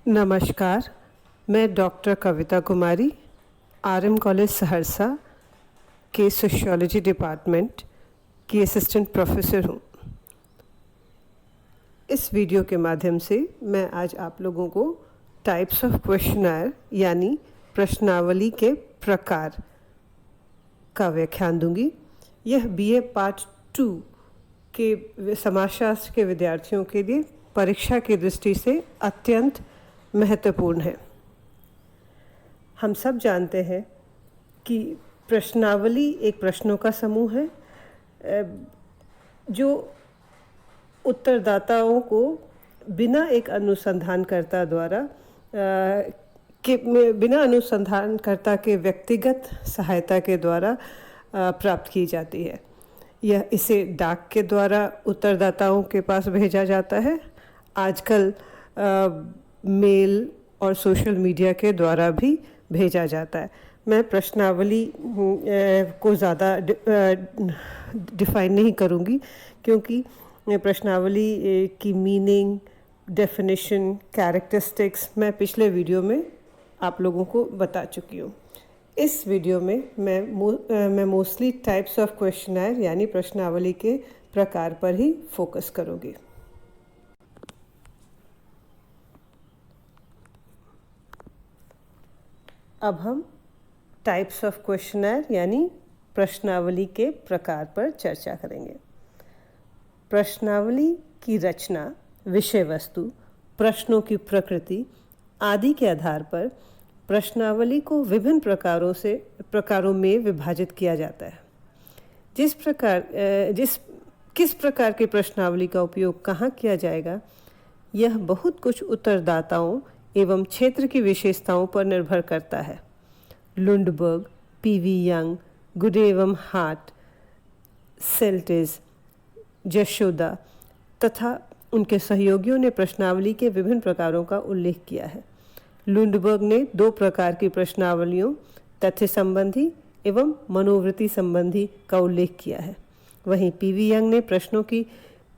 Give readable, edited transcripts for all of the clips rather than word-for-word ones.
नमस्कार, मैं doctor Kavita Kumari RM college Saharsa के सोशियोलॉजी डिपार्टमेंट की असिस्टेंट प्रोफेसर हूँ। इस वीडियो के माध्यम से मैं आज आप लोगों को टाइप्स ऑफ क्वेश्चनर यानी प्रश्नावली के प्रकार का व्याख्यान दूंगी। यह बीए पार्ट 2 के समाजशास्त्र के विद्यार्थियों के लिए परीक्षा की दृष्टि से अत्यंत महत्वपूर्ण है। हम सब जानते हैं कि प्रश्नावली एक प्रश्नों का समूह है जो उत्तरदाताओं को बिना एक अनुसंधानकर्ता द्वारा बिना अनुसंधानकर्ता के व्यक्तिगत सहायता के द्वारा प्राप्त की जाती है। इसे डाक के द्वारा उत्तरदाताओं के पास भेजा जाता है। आजकल मेल और सोशल मीडिया के द्वारा भी भेजा जाता है। मैं प्रश्नावली को ज़्यादा डिफ़ाइन नहीं करूँगी क्योंकि प्रश्नावली की मीनिंग, डेफिनेशन, कैरेक्टरिस्टिक्स मैं पिछले वीडियो में आप लोगों को बता चुकी हूँ। इस वीडियो में मैं मोस्टली टाइप्स ऑफ क्वेश्चनर यानी प्रश्नावली के प्रकार पर ही फोकस करूँगी। अब हम टाइप्स ऑफ क्वेश्चनर यानी प्रश्नावली के प्रकार पर चर्चा करेंगे। प्रश्नावली की रचना, विषय वस्तु, प्रश्नों की प्रकृति आदि के आधार पर प्रश्नावली को विभिन्न प्रकारों में विभाजित किया जाता है। किस प्रकार की प्रश्नावली का उपयोग कहाँ किया जाएगा, यह बहुत कुछ उत्तरदाताओं एवं क्षेत्र की विशेषताओं पर निर्भर करता है। लुंडबर्ग, पीवी यंग, गुडे एवं हार्ट, सेल्टिस, जशोदा तथा उनके सहयोगियों ने प्रश्नावली के विभिन्न प्रकारों का उल्लेख किया है। लुंडबर्ग ने 2 प्रकार की प्रश्नावलियों, तथ्य संबंधी एवं मनोवृत्ति संबंधी का उल्लेख किया है। वहीं पीवी यंग ने प्रश्नों की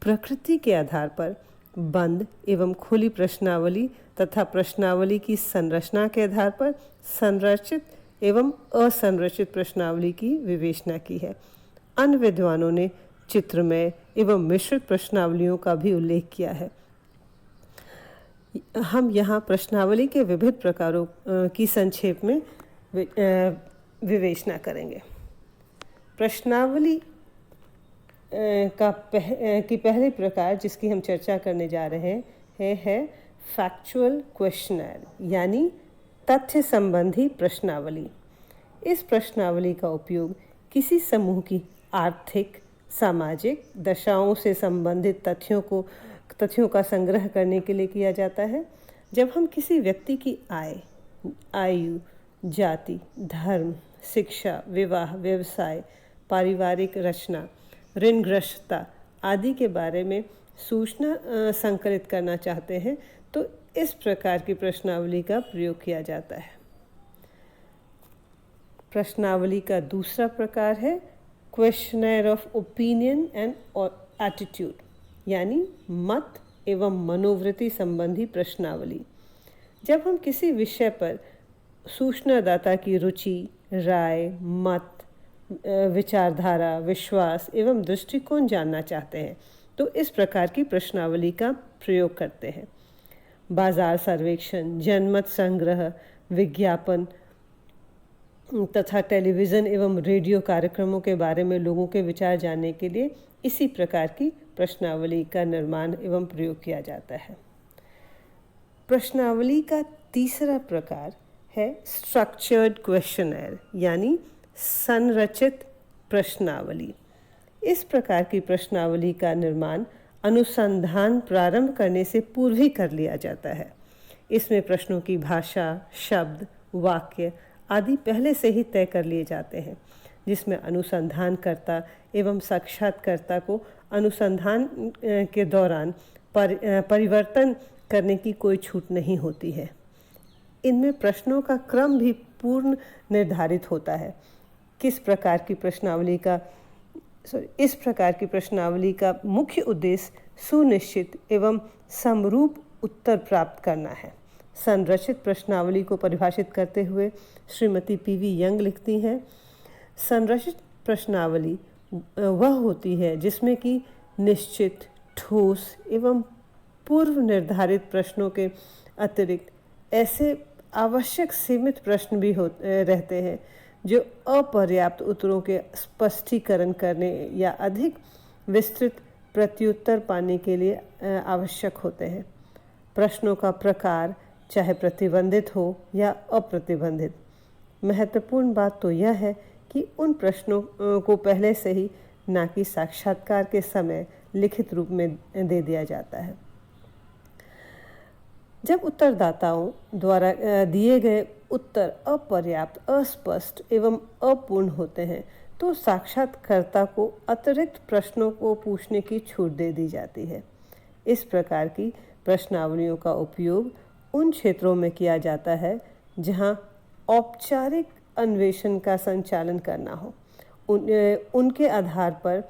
प्रकृति के आधार पर बंद एवं खुली प्रश्नावली तथा प्रश्नावली की संरचना के आधार पर संरचित एवं असंरचित प्रश्नावली की विवेचना की है। अन्य विद्वानों ने चित्रमय एवं मिश्रित प्रश्नावलियों का भी उल्लेख किया है। हम यहाँ प्रश्नावली के विविध प्रकारों की संक्षेप में विवेचना करेंगे। प्रश्नावली की पहले प्रकार जिसकी हम चर्चा करने जा रहे हैं है फैक्चुअल क्वेश्चनर यानी तथ्य संबंधी प्रश्नावली। इस प्रश्नावली का उपयोग किसी समूह की आर्थिक, सामाजिक दशाओं से संबंधित तथ्यों का संग्रह करने के लिए किया जाता है। जब हम किसी व्यक्ति की आय, आयु, जाति, धर्म, शिक्षा, विवाह, व्यवसाय, पारिवारिक रचना, ऋणग्रस्तता आदि के बारे में सूचना संकलित करना चाहते हैं तो इस प्रकार की प्रश्नावली का प्रयोग किया जाता है। प्रश्नावली का दूसरा प्रकार है questioner of opinion and attitude यानी मत एवं मनोवृत्ति संबंधी प्रश्नावली। जब हम किसी विषय पर सूचनादाता की रुचि, राय, मत, विचारधारा, विश्वास एवं दृष्टिकोण जानना चाहते हैं तो इस प्रकार की प्रश्नावली का प्रयोग करते हैं। बाजार सर्वेक्षण, जनमत संग्रह, विज्ञापन तथा टेलीविज़न एवं रेडियो कार्यक्रमों के बारे में लोगों के विचार जानने के लिए इसी प्रकार की प्रश्नावली का निर्माण एवं प्रयोग किया जाता है। प्रश्नावली का तीसरा प्रकार है स्ट्रक्चर्ड क्वेश्चनर यानी संरचित प्रश्नावली। इस प्रकार की प्रश्नावली का निर्माण अनुसंधान प्रारंभ करने से पूर्व ही कर लिया जाता है। इसमें प्रश्नों की भाषा, शब्द, वाक्य आदि पहले से ही तय कर लिए जाते हैं, जिसमें अनुसंधानकर्ता एवं साक्षात्कारकर्ता को अनुसंधान के दौरान परिवर्तन करने की कोई छूट नहीं होती है। इनमें प्रश्नों का क्रम भी पूर्ण निर्धारित होता है। इस प्रकार की प्रश्नावली का मुख्य उद्देश्य सुनिश्चित एवं समरूप उत्तर प्राप्त करना है। संरचित प्रश्नावली को परिभाषित करते हुए श्रीमती पीवी यंग लिखती हैं, संरचित प्रश्नावली वह होती है जिसमें कि निश्चित, ठोस एवं पूर्व निर्धारित प्रश्नों के अतिरिक्त ऐसे आवश्यक सीमित प्रश्न भी रहते हैं जो अपर्याप्त उत्तरों के स्पष्टीकरण करने या अधिक विस्तृत प्रत्युत्तर पाने के लिए आवश्यक होते हैं। प्रश्नों का प्रकार चाहे प्रतिबंधित हो या अप्रतिबंधित, महत्वपूर्ण बात तो यह है कि उन प्रश्नों को पहले से ही ना कि साक्षात्कार के समय लिखित रूप में दे दिया जाता है। जब उत्तरदाताओं द्वारा दिए गए उत्तर अपर्याप्त, अस्पष्ट एवं अपूर्ण होते हैं तो साक्षात्कारकर्ता को अतिरिक्त प्रश्नों को पूछने की छूट दे दी जाती है। इस प्रकार की प्रश्नावलियों का उपयोग उन क्षेत्रों में किया जाता है जहां औपचारिक अन्वेषण का संचालन करना हो, उनके आधार पर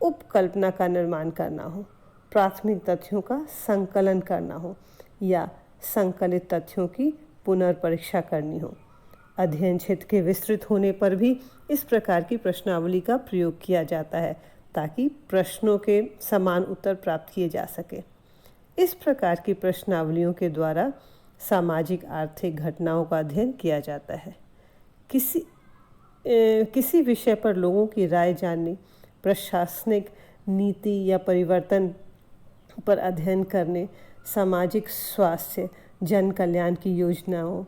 उपकल्पना का निर्माण करना हो, प्राथमिक तथ्यों का संकलन करना हो या संकलित तथ्यों की पुनर्परीक्षा करनी हो। अध्ययन क्षेत्र के विस्तृत होने पर भी इस प्रकार की प्रश्नावली का प्रयोग किया जाता है ताकि प्रश्नों के समान उत्तर प्राप्त किए जा सके। इस प्रकार की प्रश्नावलियों के द्वारा सामाजिक आर्थिक घटनाओं का अध्ययन किया जाता है। किसी विषय पर लोगों की राय जानने, प्रशासनिक नीति या परिवर्तन पर अध्ययन करने, सामाजिक स्वास्थ्य, जन कल्याण की योजनाओं,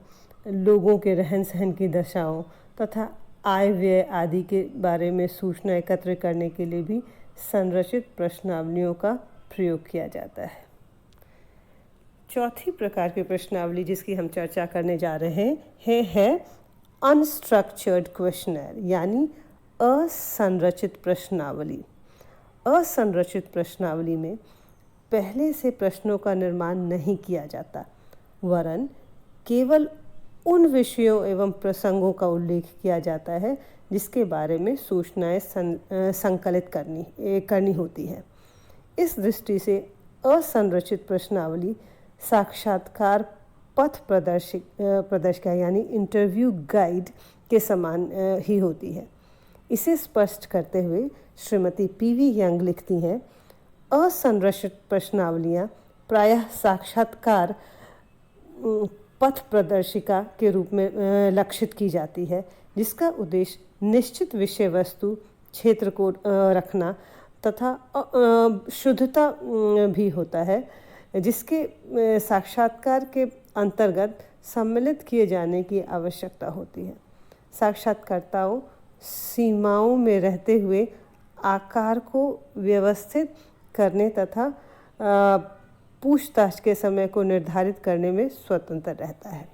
लोगों के रहन सहन की दशाओं तथा आय व्यय आदि के बारे में सूचना एकत्र करने के लिए भी संरचित प्रश्नावलियों का प्रयोग किया जाता है। चौथी प्रकार की प्रश्नावली जिसकी हम चर्चा करने जा रहे हैं है अनस्ट्रक्चर्ड क्वेश्चनर यानी असंरचित प्रश्नावली। असंरचित प्रश्नावली में पहले से प्रश्नों का निर्माण नहीं किया जाता, वरन केवल उन विषयों एवं प्रसंगों का उल्लेख किया जाता है जिसके बारे में सूचनाएं संकलित करनी होती है। इस दृष्टि से असंरचित प्रश्नावली साक्षात्कार पथ प्रदर्शिका यानी इंटरव्यू गाइड के समान ही होती है। इसे स्पष्ट करते हुए श्रीमती पीवी यंग लिखती हैं, असंरचित प्रश्नावलियाँ प्रायः साक्षात्कार पथ प्रदर्शिका के रूप में लक्षित की जाती है, जिसका उद्देश्य निश्चित विषय वस्तु क्षेत्र को रखना तथा शुद्धता भी होता है, जिसके साक्षात्कार के अंतर्गत सम्मिलित किए जाने की आवश्यकता होती है। साक्षात्कारकर्ताओं सीमाओं में रहते हुए आकार को व्यवस्थित करने तथा पूछताछ के समय को निर्धारित करने में स्वतंत्र रहता है।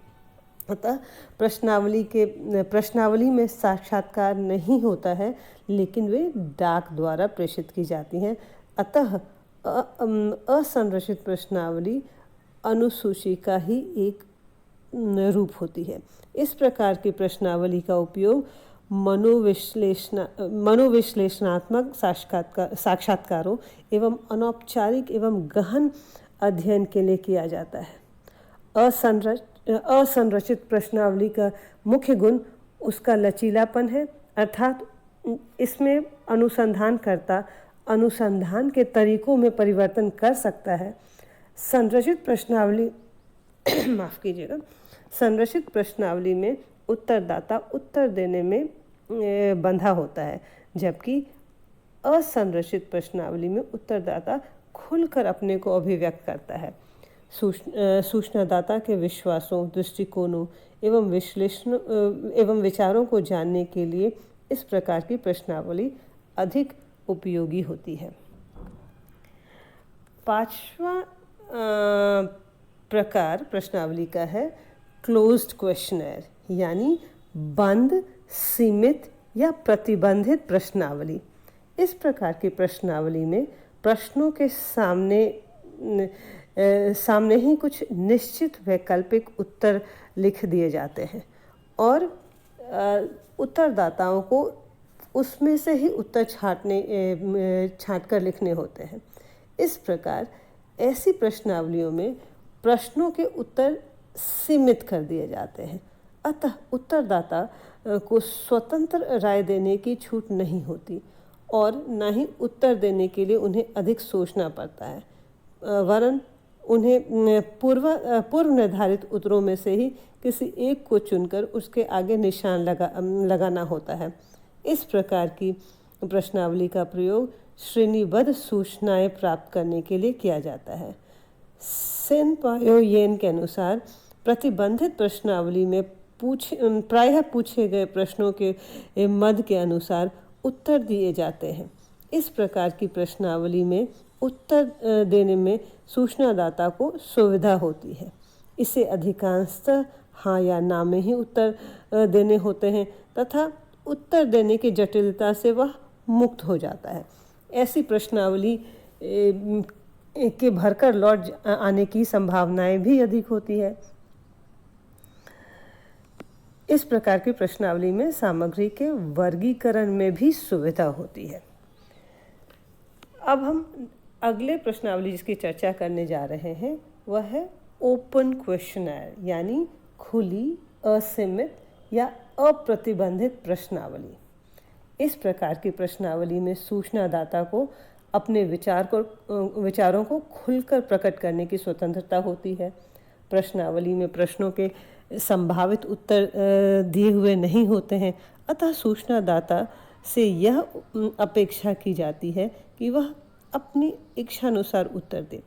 अतः प्रश्नावली में साक्षात्कार नहीं होता है, लेकिन वे डाक द्वारा प्रेषित की जाती हैं। अतः असंरचित प्रश्नावली अनुसूची का ही एक रूप होती है। इस प्रकार की प्रश्नावली का उपयोग मनोविश्लेषणात्मक साक्षात्कारों एवं अनौपचारिक एवं गहन अध्ययन के लिए किया जाता है। असंरचित प्रश्नावली का मुख्य गुण उसका लचीलापन है, अर्थात इसमें अनुसंधानकर्ता अनुसंधान के तरीकों में परिवर्तन कर सकता है। संरचित प्रश्नावली माफ कीजिएगा, संरचित प्रश्नावली में उत्तरदाता उत्तर देने में बंधा होता है, जबकि असंरचित प्रश्नावली में उत्तरदाता खुलकर अपने को अभिव्यक्त करता है। सूचनादाता के विश्वासों, दृष्टिकोणों एवं विचारों को जानने के लिए इस प्रकार की प्रश्नावली अधिक उपयोगी होती है। पांचवा प्रकार प्रश्नावली का है क्लोज्ड क्वेश्चनर यानी बंद, सीमित या प्रतिबंधित प्रश्नावली। इस प्रकार की प्रश्नावली में प्रश्नों के सामने ही कुछ निश्चित वैकल्पिक उत्तर लिख दिए जाते हैं और उत्तरदाताओं को उसमें से ही उत्तर छांट कर लिखने होते हैं। इस प्रकार ऐसी प्रश्नावलियों में प्रश्नों के उत्तर सीमित कर दिए जाते हैं। अतः उत्तरदाता को स्वतंत्र राय देने की छूट नहीं होती और न ही उत्तर देने के लिए उन्हें अधिक सोचना पड़ता है, वरन उन्हें पूर्व निर्धारित उत्तरों में से ही किसी एक को चुनकर उसके आगे निशान लगाना होता है। इस प्रकार की प्रश्नावली का प्रयोग श्रेणीबद्ध सूचनाएं प्राप्त करने के लिए किया जाता है। सेन पायो येन के अनुसार प्रतिबंधित प्रश्नावली में प्रायः पूछे गए प्रश्नों के मद के अनुसार उत्तर दिए जाते हैं। इस प्रकार की प्रश्नावली में उत्तर देने में सूचनादाता को सुविधा होती है। इसे अधिकांशतः हाँ या ना में ही उत्तर देने होते हैं तथा उत्तर देने की जटिलता से वह मुक्त हो जाता है। ऐसी प्रश्नावली के भरकर लौट आने की संभावनाएं भी अधिक होती है। इस प्रकार की प्रश्नावली में सामग्री के वर्गीकरण में भी सुविधा होती है। अब हम अगले प्रश्नावली जिसकी चर्चा करने जा रहे हैं वह है ओपन क्वेश्चनर, यानी खुली, असीमित या अप्रतिबंधित प्रश्नावली। इस प्रकार की प्रश्नावली में सूचनादाता को अपने विचारों को खुलकर प्रकट करने की स्वतंत्रता होती है। प्रश्नावली में प्रश्नों के संभावित उत्तर दिए हुए नहीं होते हैं, अतः सूचनादाता से यह अपेक्षा की जाती है कि वह अपनी इच्छानुसार उत्तर दे।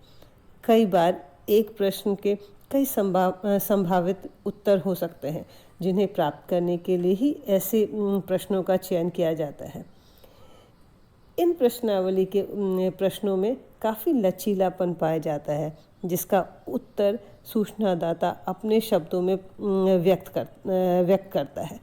कई बार एक प्रश्न के कई संभावित उत्तर हो सकते हैं, जिन्हें प्राप्त करने के लिए ही ऐसे प्रश्नों का चयन किया जाता है। इन प्रश्नावली के प्रश्नों में काफ़ी लचीलापन पाया जाता है, जिसका उत्तर सूचनादाता अपने शब्दों में व्यक्त करता है।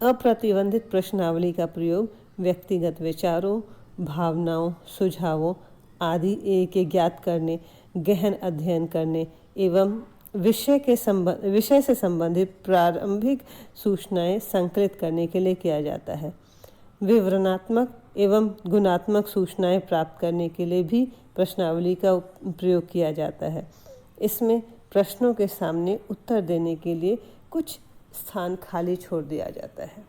अप्रतिबंधित प्रश्नावली का प्रयोग व्यक्तिगत विचारों, भावनाओं, सुझावों आदि के ज्ञात करने, गहन अध्ययन करने एवं विषय से संबंधित प्रारंभिक सूचनाएं संकलित करने के लिए किया जाता है। विवरणात्मक एवं गुणात्मक सूचनाएं प्राप्त करने के लिए भी प्रश्नावली का प्रयोग किया जाता है। इसमें प्रश्नों के सामने उत्तर देने के लिए कुछ स्थान खाली छोड़ दिया जाता है।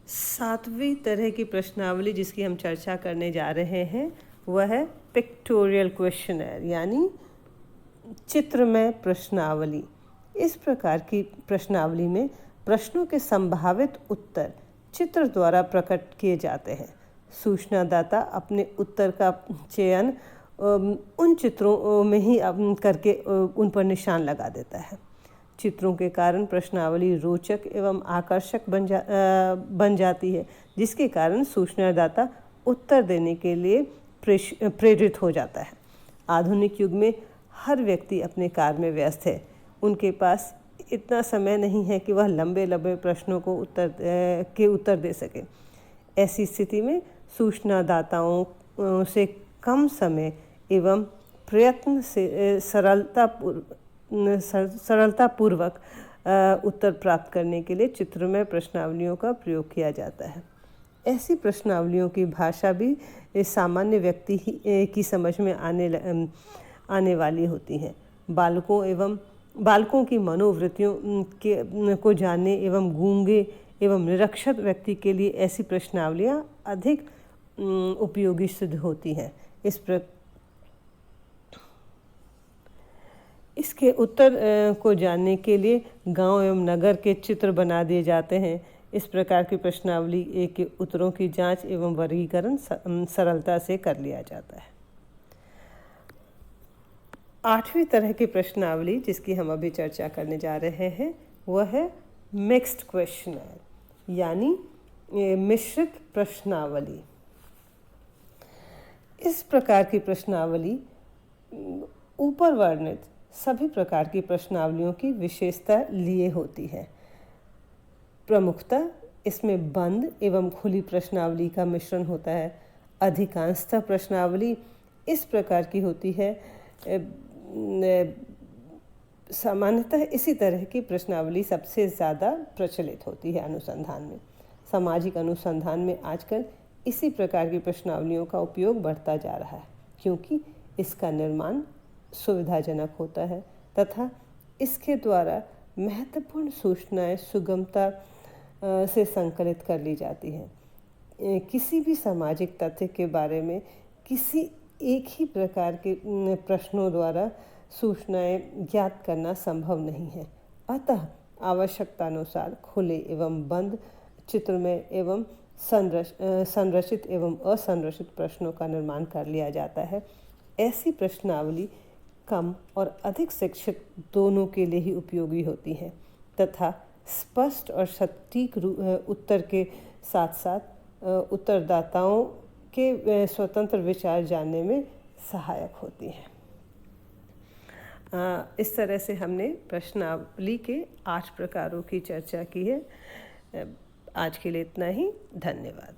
सातवीं तरह की प्रश्नावली जिसकी हम चर्चा करने जा रहे हैं वह है पिक्टोरियल क्वेश्चनर, यानी चित्रमय प्रश्नावली। इस प्रकार की प्रश्नावली में प्रश्नों के संभावित उत्तर चित्र द्वारा प्रकट किए जाते हैं। सूचनादाता अपने उत्तर का चयन उन चित्रों में ही करके उन पर निशान लगा देता है। चित्रों के कारण प्रश्नावली रोचक एवं आकर्षक बन जाती है, जिसके कारण सूचनादाता उत्तर देने के लिए प्रेरित हो जाता है। आधुनिक युग में हर व्यक्ति अपने कार्य में व्यस्त है। उनके पास इतना समय नहीं है कि वह लंबे लंबे प्रश्नों को उत्तर दे सके। ऐसी स्थिति में सूचनादाताओं से कम समय एवं प्रयत्न से सरलतापूर्वक उत्तर प्राप्त करने के लिए चित्रमय प्रश्नावलियों का प्रयोग किया जाता है। ऐसी प्रश्नावलियों की भाषा भी सामान्य व्यक्ति की समझ में आने वाली होती हैं। बालकों की मनोवृत्तियों को जानने एवं गूंगे एवं निरक्षर व्यक्ति के लिए ऐसी प्रश्नावलियाँ अधिक उपयोगी सिद्ध होती हैं। इसके उत्तर को जानने के लिए गांव एवं नगर के चित्र बना दिए जाते हैं। इस प्रकार की प्रश्नावली के उत्तरों की जांच एवं वर्गीकरण सरलता से कर लिया जाता है। आठवीं तरह की प्रश्नावली जिसकी हम अभी चर्चा करने जा रहे हैं वह है मिक्स्ड क्वेश्चनर, यानी मिश्रित प्रश्नावली। इस प्रकार की प्रश्नावली ऊपर वर्णित सभी प्रकार की प्रश्नावलियों की विशेषता लिए होती है। प्रमुखतः इसमें बंद एवं खुली प्रश्नावली का मिश्रण होता है। अधिकांशतः प्रश्नावली इस प्रकार की होती है। सामान्यतः इसी तरह की प्रश्नावली सबसे ज़्यादा प्रचलित होती है अनुसंधान में। सामाजिक अनुसंधान में आजकल इसी प्रकार की प्रश्नावलियों का उपयोग बढ़ता जा रहा है, क्योंकि इसका निर्माण सुविधाजनक होता है तथा इसके द्वारा महत्वपूर्ण सूचनाएं सुगमता से संकलित कर ली जाती हैं। किसी भी सामाजिक तथ्य के बारे में किसी एक ही प्रकार के प्रश्नों द्वारा सूचनाएं ज्ञात करना संभव नहीं है। अतः आवश्यकतानुसार खुले एवं बंद चित्रमय एवं संरचित एवं असंरचित प्रश्नों का निर्माण कर लिया जाता है। ऐसी प्रश्नावली कम और अधिक शिक्षित दोनों के लिए ही उपयोगी होती है तथा स्पष्ट और सटीक उत्तर के साथ साथ उत्तरदाताओं के स्वतंत्र विचार जानने में सहायक होती हैं। इस तरह से हमने प्रश्नावली के 8 प्रकारों की चर्चा की है। आज के लिए इतना ही। धन्यवाद।